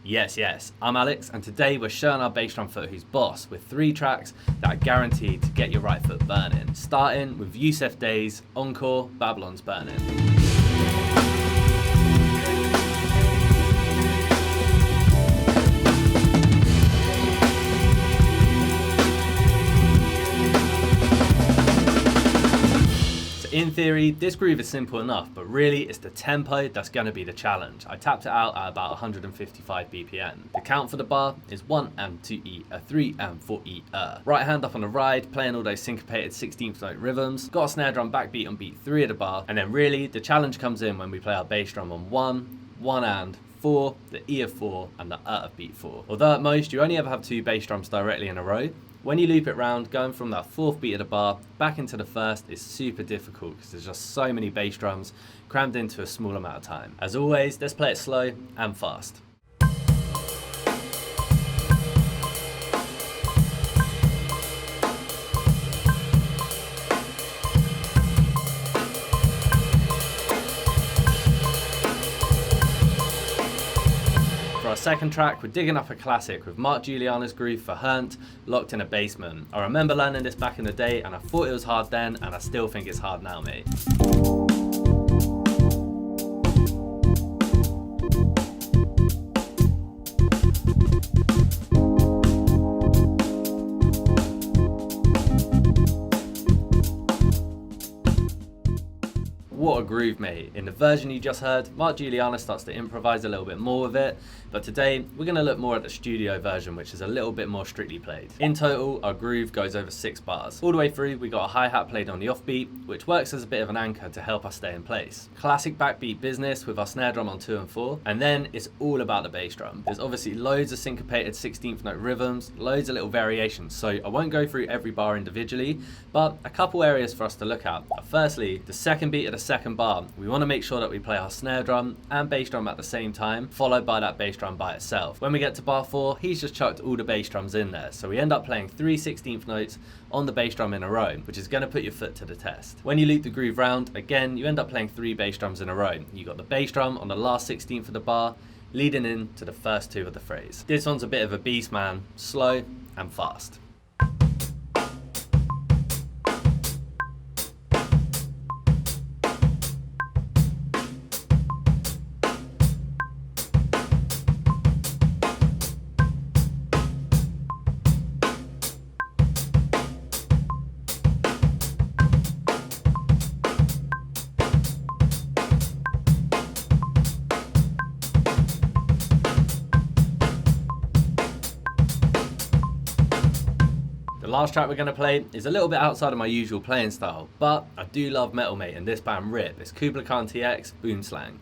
Yes, I'm Alex, and today we're showing our bass drum foot who's boss with 3 tracks that are guaranteed to get your right foot burning. Starting with Yussef Dayes, Encore, Babylon's Burning. In theory, this groove is simple enough, but really it's the tempo that's going to be the challenge. I tapped it out at about 155 BPM. The count for the bar is 1 and 2 E, a 3 and 4 E, Right hand up on the ride, playing all those syncopated 16th note rhythms. Got a snare drum backbeat on beat 3 of the bar, and then really the challenge comes in when we play our bass drum on 1 and 4, the E of 4 and the of beat 4. Although at most you only ever have 2 bass drums directly in a row, when you loop it round, going from that 4th beat of the bar back into the 1st is super difficult because there's just so many bass drums crammed into a small amount of time. As always, let's play it slow and fast. For our second track, we're digging up a classic with Guiliana's groove for Heernt, Locked in a Basement. I remember learning this back in the day and I thought it was hard then, and I still think it's hard now, mate. What a groove, mate. In the version you just heard, Guiliana starts to improvise a little bit more with it, but today we're going to look more at the studio version, which is a little bit more strictly played. In total, our groove goes over 6 bars. All the way through, we got a hi-hat played on the offbeat, which works as a bit of an anchor to help us stay in place. Classic backbeat business with our snare drum on 2 and 4, and then it's all about the bass drum. There's obviously loads of syncopated 16th note rhythms, loads of little variations, so I won't go through every bar individually, but a couple areas for us to look at. Firstly, the second beat of the second bar, we want to make sure that we play our snare drum and bass drum at the same time, followed by that bass drum by itself. When we get to bar 4, he's just chucked all the bass drums in there, so we end up playing 3 16th notes on the bass drum in a row, which is going to put your foot to the test. When you loop the groove round, again, you end up playing 3 bass drums in a row. You got the bass drum on the last 16th of the bar, leading in to the first 2 of the phrase. This one's a bit of a beast, man, slow and fast. The last track we're going to play is a little bit outside of my usual playing style, but I do love metal, mate, and this band rip. It's Kublai Khan TX, Boomslang.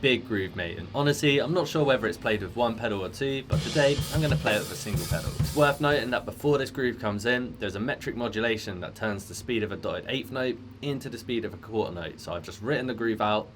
Big groove, mate, and honestly I'm not sure whether it's played with 1 pedal or 2, but today I'm going to play it with a single pedal. It's worth noting that before this groove comes in, there's a metric modulation that turns the speed of a dotted 8th note into the speed of a quarter note, so I've just written the groove out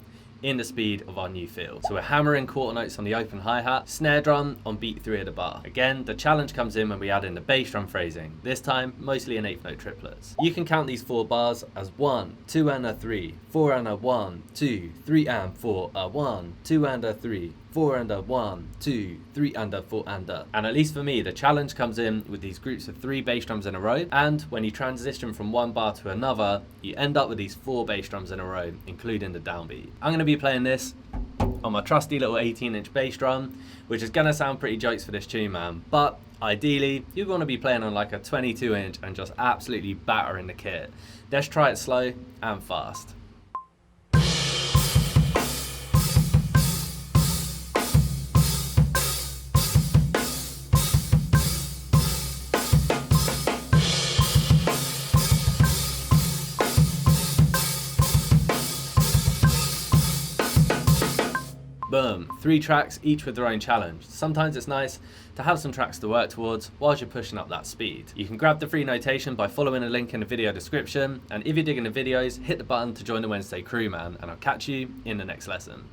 in the speed of our new feel. So we're hammering quarter notes on the open hi-hat, snare drum on beat 3 of the bar. Again, the challenge comes in when we add in the bass drum phrasing, this time mostly in 8th note triplets. You can count these 4 bars as 1, 2 and a 3, 4 and a 1, 2, 3 and 4, a 1, 2 and a 3, 4 and a 1, 2, 3 and a 4 and a. And at least for me, the challenge comes in with these groups of 3 bass drums in a row, and when you transition from one bar to another, you end up with these 4 bass drums in a row, including the downbeat. I'm going to be playing this on my trusty little 18-inch bass drum, which is going to sound pretty jokes for this tune, man, but ideally you want to be playing on like a 22-inch and just absolutely battering the kit. Let's try it slow and fast. Boom, 3 tracks, each with their own challenge. Sometimes it's nice to have some tracks to work towards whilst you're pushing up that speed. You can grab the free notation by following a link in the video description, and if you're digging the videos, hit the button to join the Wednesday crew, man, and I'll catch you in the next lesson.